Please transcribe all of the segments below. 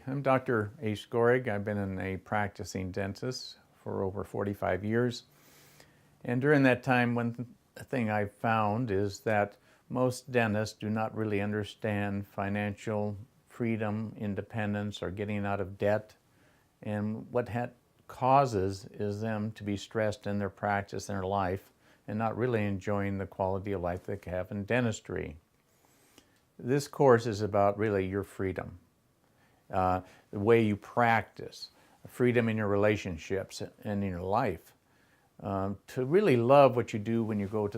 I'm Dr. H. Gorig. I've been a practicing dentist for over 45 years. And during that time, one thing I've found is that most dentists do not really understand financial freedom, independence, or getting out of debt. And what that causes is them to be stressed in their practice and their life and not really enjoying the quality of life they have in dentistry. This course is about really your freedom. The way you practice, freedom in your relationships and in your life, to really love what you do when you go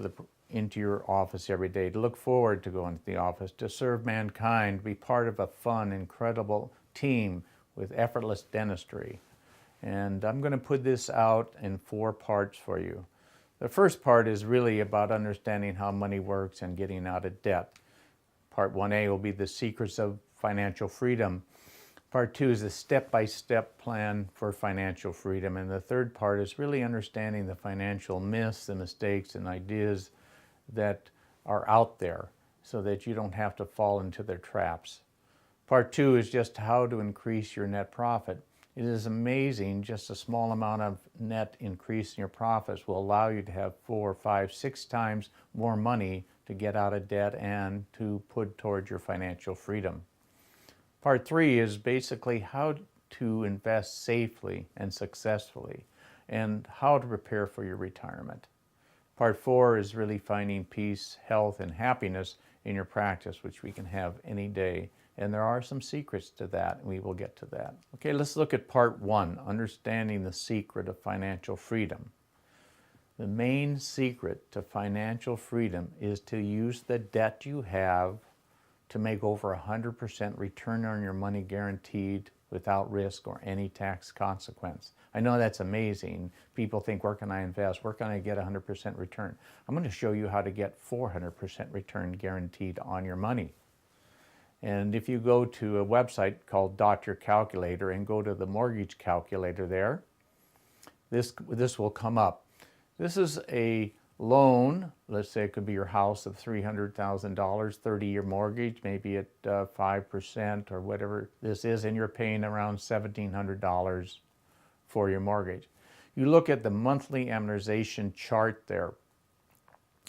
into your office every day, to look forward to going to the office, to serve mankind, be part of a fun, incredible team with effortless dentistry. And I'm going to put this out in 4 parts for you. The first part is really about understanding how money works and getting out of debt. Part 1A will be the secrets of financial freedom. Part 2 is a step-by-step plan for financial freedom. And the third part is really understanding the financial myths, the mistakes, and ideas that are out there so that you don't have to fall into their traps. Part 2 is just how to increase your net profit. It is amazing, just a small amount of net increase in your profits will allow you to have 4, 5, 6 times more money to get out of debt and to put towards your financial freedom. Part 3 is basically how to invest safely and successfully and how to prepare for your retirement. Part 4 is really finding peace, health, and happiness in your practice, which we can have any day. And there are some secrets to that, and we will get to that. Okay, let's look at Part 1, understanding the secret of financial freedom. The main secret to financial freedom is to use the debt you have to make over 100% return on your money guaranteed without risk or any tax consequence. I know that's amazing. People think, where can I invest? Where can I get 100% return? I'm going to show you how to get 400% return guaranteed on your money. And if you go to a website called Dr. Calculator and go to the mortgage calculator there, this will come up. This is a loan, let's say it could be your house of $300,000, 30-year mortgage, maybe at 5% or whatever this is, and you're paying around $1,700 for your mortgage. You look at the monthly amortization chart there.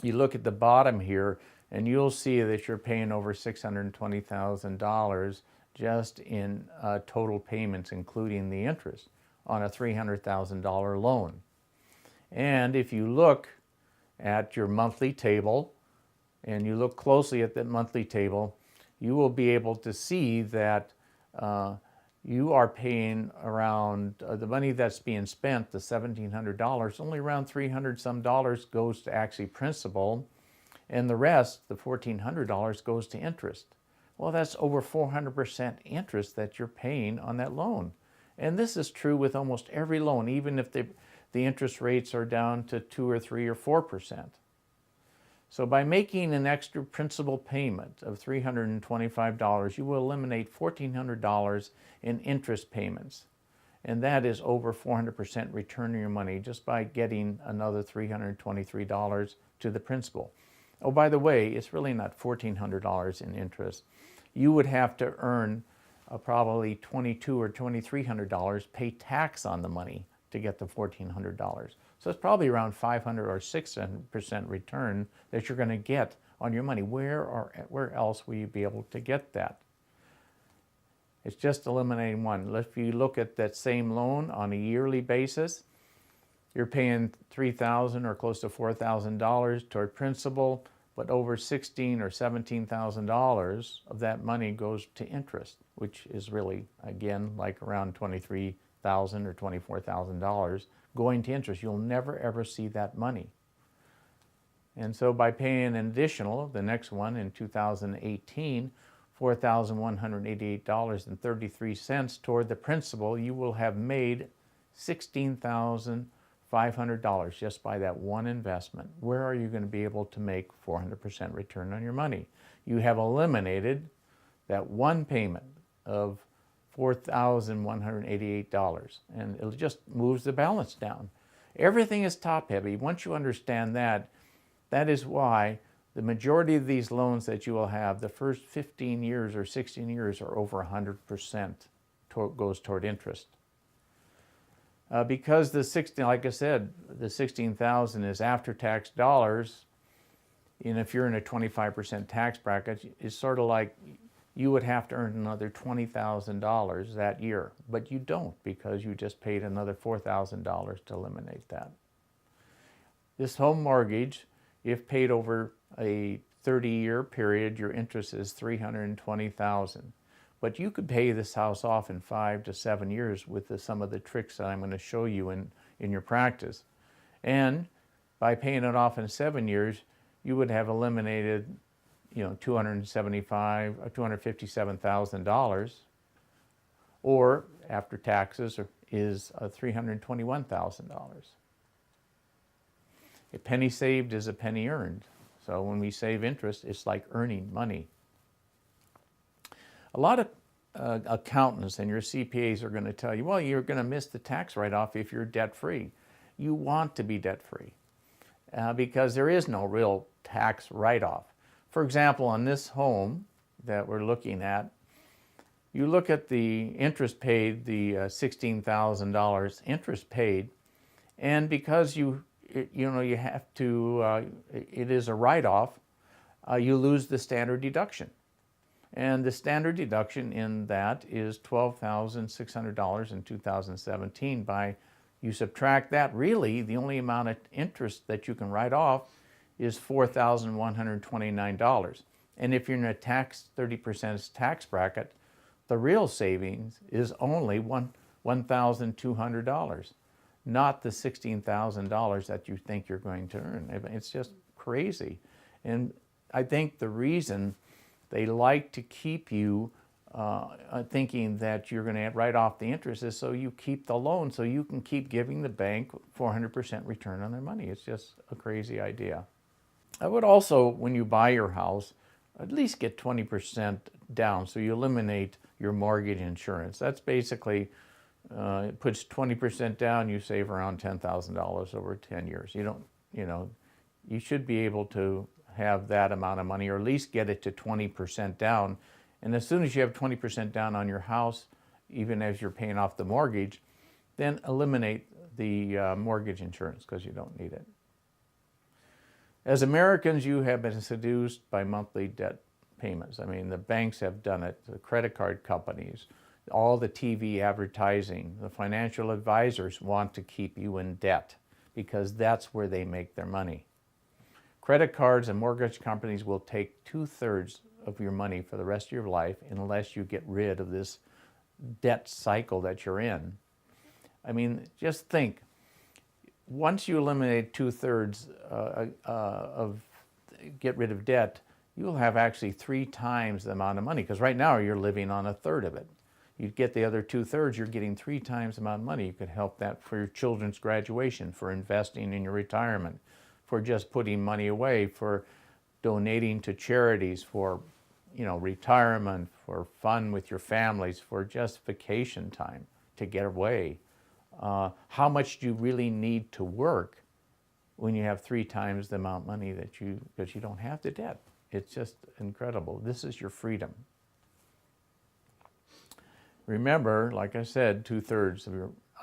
You look at the bottom here, and you'll see that you're paying over $620,000 just in total payments, including the interest, on a $300,000 loan. And if you look at your monthly table, and you look closely at that monthly table, you will be able to see that you are paying around, the money that's being spent, the $1,700, only around $300 some dollars goes to actually principal, and the rest, the $1,400, goes to interest. Well, that's over 400% interest that you're paying on that loan. And this is true with almost every loan, even if the interest rates are down to 2 or 3 or 4%. So by making an extra principal payment of $325, you will eliminate $1,400 in interest payments. And that is over 400% return on your money just by getting another $323 to the principal. Oh, by the way, it's really not $1,400 in interest. You would have to earn probably $2,200 or $2,300, pay tax on the money to get the $1,400. So it's probably around 500 or 6% return that you're going to get on your money. Where else will you be able to get that? It's just eliminating one. If you look at that same loan on a yearly basis, you're paying $3,000 or close to $4,000 toward principal, but over $16,000 or $17,000 of that money goes to interest, which is really, again, like around $23,000 or $24,000 going to interest. You'll never ever see that money. And so by paying an additional, the next one in 2018, $4,188.33 toward the principal, you will have made $16,500 just by that one investment. Where are you going to be able to make 400% return on your money? You have eliminated that one payment of $4,188, and it just moves the balance down. Everything is top heavy. Once you understand that, that is why the majority of these loans that you will have, the first 15 years or 16 years are over 100%. goes toward interest. Because like I said, the 16,000 is after-tax dollars, and if you're in a 25% tax bracket, it's sort of like you would have to earn another $20,000 that year, but you don't, because you just paid another $4,000 to eliminate that. This home mortgage, if paid over a 30-year period, your interest is $320,000. But you could pay this house off in 5 to 7 years with some of the tricks that I'm going to show you in your practice. And by paying it off in 7 years, you would have eliminated, $257,000, or after taxes is $321,000. A penny saved is a penny earned. So when we save interest, it's like earning money. A lot of accountants and your CPAs are going to tell you, well, you're going to miss the tax write-off if you're debt-free. You want to be debt-free because there is no real tax write-off. For example, on this home that we're looking at, you look at the interest paid, the $16,000 interest paid, and because you have to, it is a write-off, you lose the standard deduction. And the standard deduction in that is $12,600 in 2017. You subtract that, really the only amount of interest that you can write off is $4,129. And if you're in a 30% tax bracket, the real savings is only $1,200, not the $16,000 that you think you're going to earn. It's just crazy. And I think the reason they like to keep you thinking that you're going to write off the interest is so you keep the loan, so you can keep giving the bank 400% return on their money. It's just a crazy idea. I would also, when you buy your house, at least get 20% down, so you eliminate your mortgage insurance. That's basically, it puts 20% down, you save around $10,000 over 10 years. You should be able to have that amount of money, or at least get it to 20% down. And as soon as you have 20% down on your house, even as you're paying off the mortgage, then eliminate the mortgage insurance because you don't need it. As Americans, you have been seduced by monthly debt payments. I mean, the banks have done it, the credit card companies, all the TV advertising, the financial advisors want to keep you in debt because that's where they make their money. Credit cards and mortgage companies will take 2/3 of your money for the rest of your life unless you get rid of this debt cycle that you're in. I mean, just think, once you eliminate 2/3 get rid of debt, you'll have actually 3 times the amount of money, because right now you're living on 1/3 of it. You get the other 2/3, you're getting 3 times the amount of money. You could help that for your children's graduation, for investing in your retirement, for just putting money away, for donating to charities, for retirement, for fun with your families, for just vacation time to get away. How much do you really need to work when you have 3 times the amount of money because you don't have the debt? It's just incredible. This is your freedom. Remember, like I said, 2/3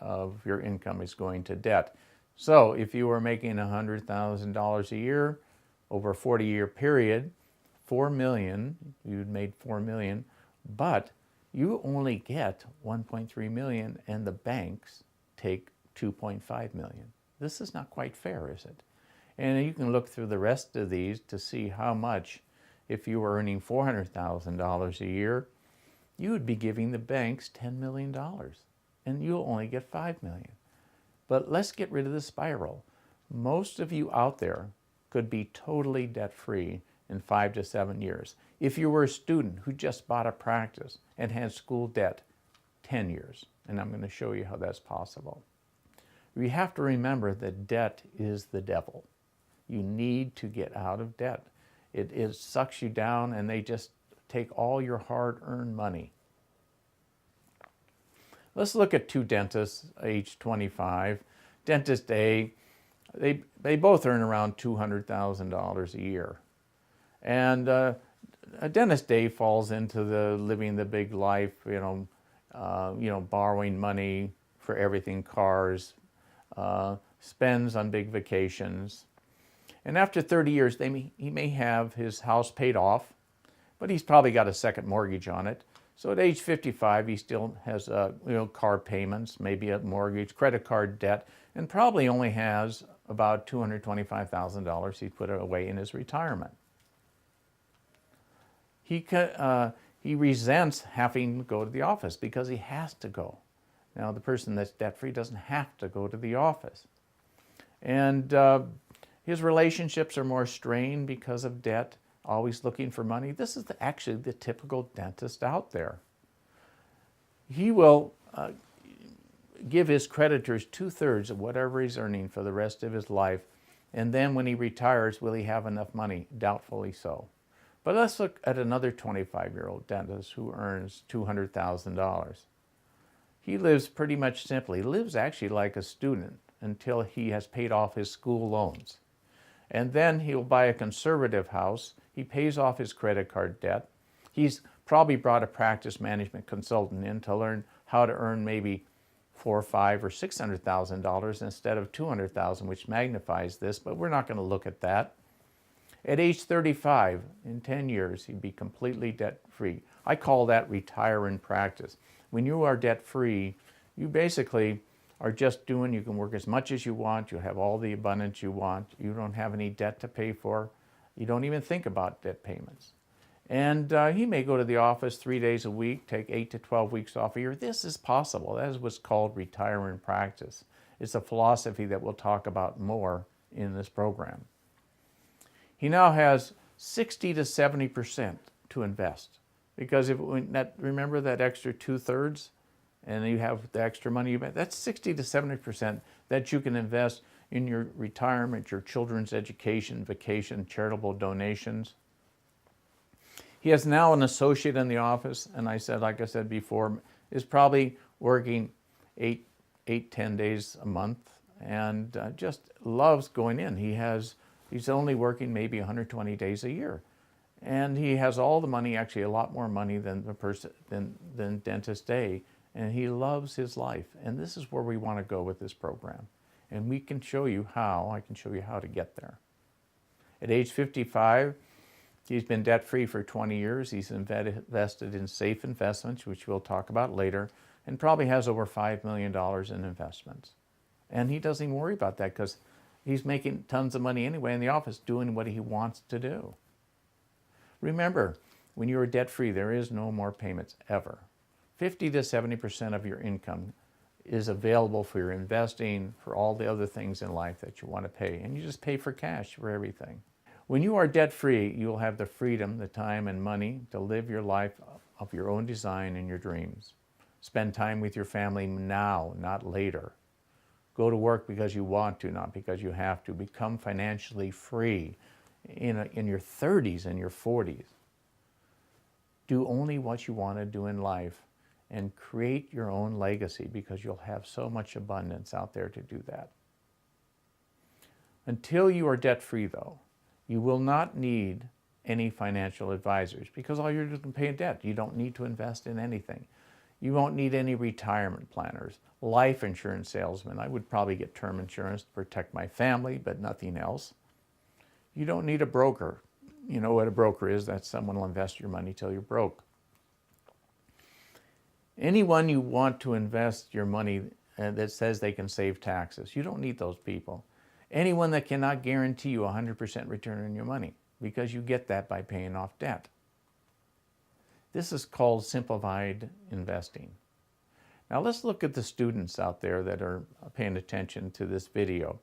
of your income is going to debt. So if you were making $100,000 a year over a 40-year period, $4 million, you'd made $4 million, but you only get $1.3 million and the banks take $2.5 million. This is not quite fair, is it? And you can look through the rest of these to see how much, if you were earning $400,000 a year, you would be giving the banks $10 million, and you'll only get $5 million. But let's get rid of the spiral. Most of you out there could be totally debt-free in 5 to 7 years. If you were a student who just bought a practice and had school debt, 10 years. And I'm going to show you how that's possible. You have to remember that debt is the devil. You need to get out of debt. It sucks you down, and they just take all your hard-earned money. Let's look at 2 dentists, age 25. Dentist A, they both earn around $200,000 a year. And a dentist A falls into the living the big life, borrowing money for everything, cars, spends on big vacations. And after 30 years, he may have his house paid off, but he's probably got a second mortgage on it. So at age 55, he still has car payments, maybe a mortgage, credit card debt, and probably only has about $225,000 he's put away in his retirement. He resents having to go to the office because he has to go. Now, the person that's debt-free doesn't have to go to the office. And his relationships are more strained because of debt, always looking for money. This is actually the typical dentist out there. He will give his creditors 2/3 of whatever he's earning for the rest of his life. And then when he retires, will he have enough money? Doubtfully so. But let's look at another 25-year-old dentist who earns $200,000. He lives pretty much simply. He lives actually like a student until he has paid off his school loans. And then he'll buy a conservative house. He pays off his credit card debt. He's probably brought a practice management consultant in to learn how to earn maybe $400,000 or $500,000 or $600,000 instead of $200,000, which magnifies this, but we're not going to look at that. At age 35, in 10 years, he'd be completely debt-free. I call that retire in practice. When you are debt-free, you basically are just you can work as much as you want, you have all the abundance you want, you don't have any debt to pay for, you don't even think about debt payments. And he may go to the office 3 days a week, take 8 to 12 weeks off a year. This is possible. That is what's called retire in practice. It's a philosophy that we'll talk about more in this program. He now has 60 to 70% to invest. Because remember that extra 2/3, and you have the extra money, that's 60 to 70% that you can invest in your retirement, your children's education, vacation, charitable donations. He has now an associate in the office, and like I said before, is probably working 10 days a month, and just loves going in. He's only working maybe 120 days a year. And he has all the money, actually a lot more money than than Dentist A, and he loves his life. And this is where we want to go with this program. And I can show you how to get there. At age 55, he's been debt-free for 20 years. He's invested in safe investments, which we'll talk about later, and probably has over $5 million in investments. And he doesn't even worry about that because he's making tons of money anyway in the office doing what he wants to do. Remember, when you are debt-free, there is no more payments ever. 50 to 70% of your income is available for your investing, for all the other things in life that you want to pay. And you just pay for cash for everything. When you are debt-free, you will have the freedom, the time, and money to live your life of your own design and your dreams. Spend time with your family now, not later. Go to work because you want to, not because you have to. Become financially free in your 30s and your 40s. Do only what you want to do in life and create your own legacy because you'll have so much abundance out there to do that. Until you are debt-free, though, you will not need any financial advisors because all you're doing is paying debt. You don't need to invest in anything. You won't need any retirement planners, life insurance salesmen. I would probably get term insurance to protect my family, but nothing else. You don't need a broker. You know what a broker is? That's someone who will invest your money till you're broke. Anyone you want to invest your money that says they can save taxes, you don't need those people. Anyone that cannot guarantee you 100% return on your money because you get that by paying off debt. This is called simplified investing. Now let's look at the students out there that are paying attention to this video.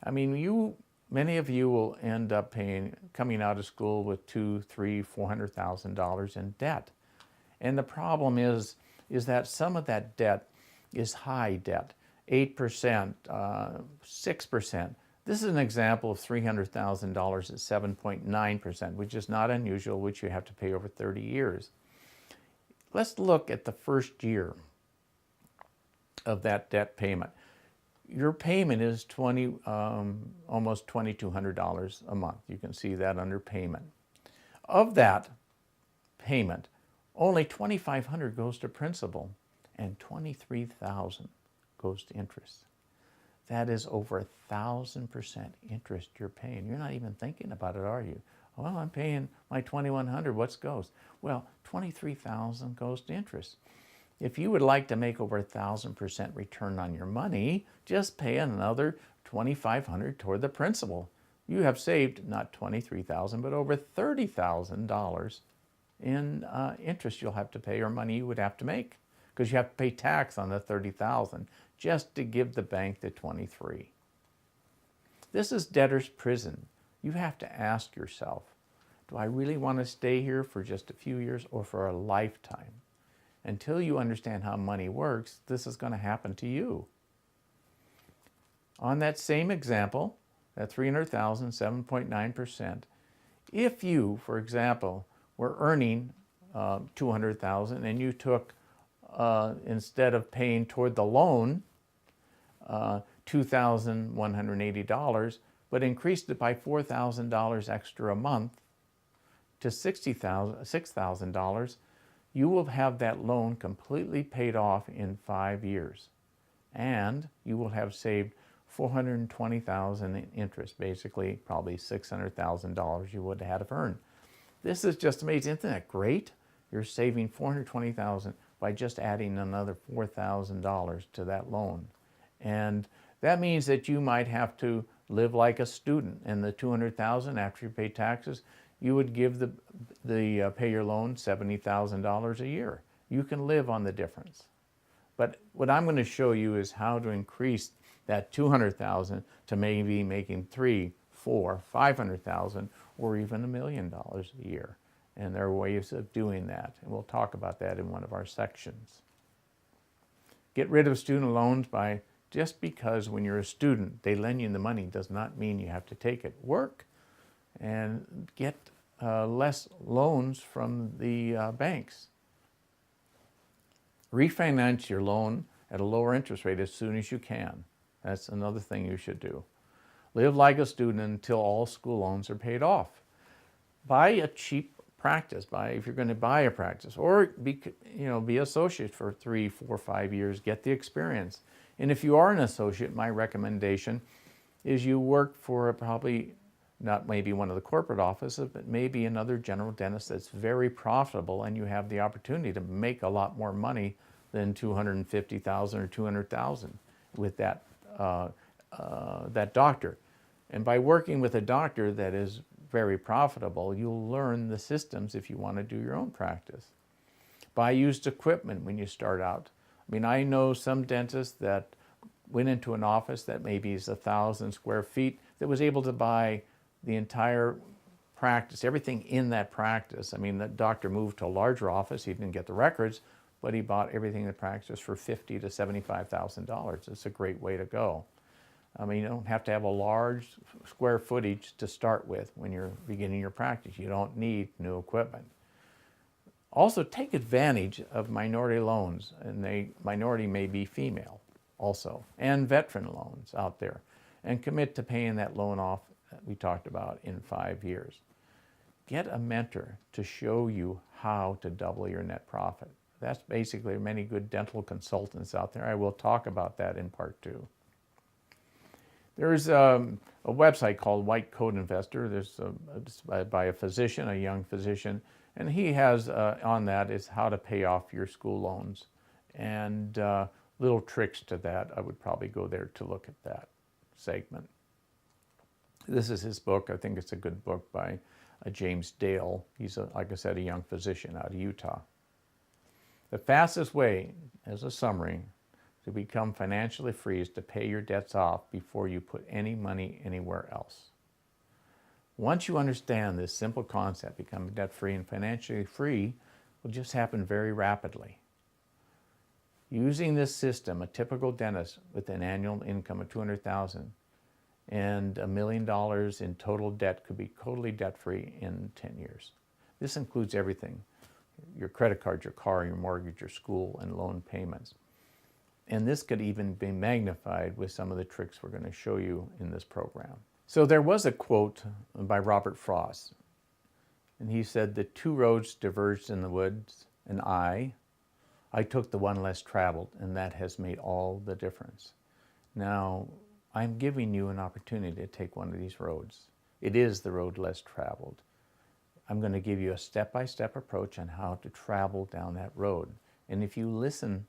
I mean, many of you will end up coming out of school with $200,000, $300,000, $400,000 in debt. And the problem is that some of that debt is high debt, 8%, 6%. This is an example of $300,000 at 7.9%, which is not unusual, which you have to pay over 30 years. Let's look at the first year of that debt payment. Your payment is almost $2,200 a month. You can see that under payment. Of that payment, only $2,500 goes to principal, and $23,000 goes to interest. That is over 1,000% interest you're paying. You're not even thinking about it, are you? Well, I'm paying my $2,100. What goes? Well, $23,000 goes to interest. If you would like to make over 1,000% return on your money, just pay another $2,500 toward the principal. You have saved not $23,000, but over $30,000 in interest you'll have to pay, or money you would have to make, because you have to pay tax on the $30,000 just to give the bank the $23,000. This is debtor's prison. You have to ask yourself, do I really want to stay here for just a few years or for a lifetime? Until you understand how money works, this is going to happen to you. On that same example, that $300,000, 7.9%, if you, for example, were earning $200,000 and you took, instead of paying toward the loan, $2,180, but increased it by $4,000 extra a month to $6,000, you will have that loan completely paid off in 5 years. And you will have saved $420,000 in interest, basically probably $600,000 you would have had to earn. This is just amazing. Isn't that great? You're saving $420,000 by just adding another $4,000 to that loan. And that means that you might have to live like a student, and the $200,000 after you pay taxes, you would give pay your loan $70,000 a year. You can live on the difference. But what I'm going to show you is how to increase that $200,000 to maybe making $300,000, $400,000, $500,000, or even $1 million a year. And there are ways of doing that, and we'll talk about that in one of our sections. Get rid of student loans by, just because when you're a student they lend you the money does not mean you have to take it. Work and get less loans from the banks. Refinance your loan at a lower interest rate as soon as you can. That's another thing you should do. Live like a student until all school loans are paid off. Buy a cheap practice. If you're going to buy a practice, or be associate for 3, 4, 5 years, get the experience. And if you are an associate, my recommendation is you work for probably not maybe one of the corporate offices, but maybe another general dentist that's very profitable, and you have the opportunity to make a lot more money than $250,000 or $200,000 with that doctor. And by working with a doctor that is very profitable, you'll learn the systems if you want to do your own practice. Buy used equipment when you start out. I mean, I know some dentists that went into an office that maybe is 1,000 square feet that was able to buy the entire practice, everything in that practice. I mean, the doctor moved to a larger office. He didn't get the records, but he bought everything in the practice for $50,000 to $75,000. It's a great way to go. I mean, you don't have to have a large square footage to start with when you're beginning your practice. You don't need new equipment. Also, take advantage of minority loans, and minority may be female also, and veteran loans out there, and commit to paying that loan off that we talked about in 5 years. Get a mentor to show you how to double your net profit. That's basically many good dental consultants out there. I will talk about that in part 2. There's a website called White Coat Investor. There's by a physician, a young physician, and he has on that is how to pay off your school loans, and little tricks to that. I would probably go there to look at that segment. This is his book. I think it's a good book by James Dale. He's, like I said, a young physician out of Utah. The fastest way, as a summary, to become financially free is to pay your debts off before you put any money anywhere else. Once you understand this simple concept, becoming debt-free and financially free will just happen very rapidly. Using this system, a typical dentist with an annual income of $200,000 and $1 million in total debt could be totally debt-free in 10 years. This includes everything: your credit card, your car, your mortgage, your school, and loan payments. And this could even be magnified with some of the tricks we're going to show you in this program. So there was a quote by Robert Frost, and he said, "The two roads diverged in the woods, and I I took the one less traveled, and that has made all the difference. Now, I'm giving you an opportunity to take one of these roads. It is the road less traveled. I'm going to give you a step-by-step approach on how to travel down that road. And if you listen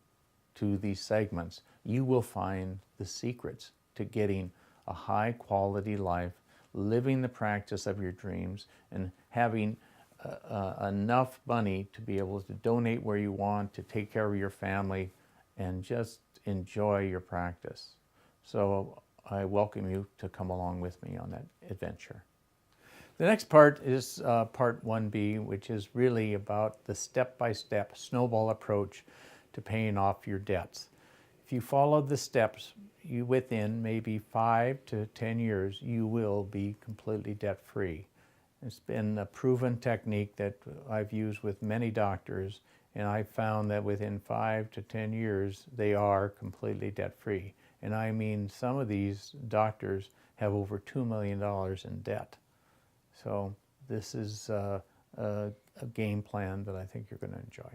to these segments, you will find the secrets to getting a high-quality life, living the practice of your dreams, and having enough money to be able to donate where you want, to take care of your family, and just enjoy your practice. So I welcome you to come along with me on that adventure. The next part is part 1B, which is really about the step-by-step snowball approach to paying off your debts. If you follow the steps, within maybe 5 to 10 years, you will be completely debt-free. It's been a proven technique that I've used with many doctors, and I've found that within 5 to 10 years, they are completely debt-free. And I mean, some of these doctors have over $2 million in debt. So this is a game plan that I think you're going to enjoy.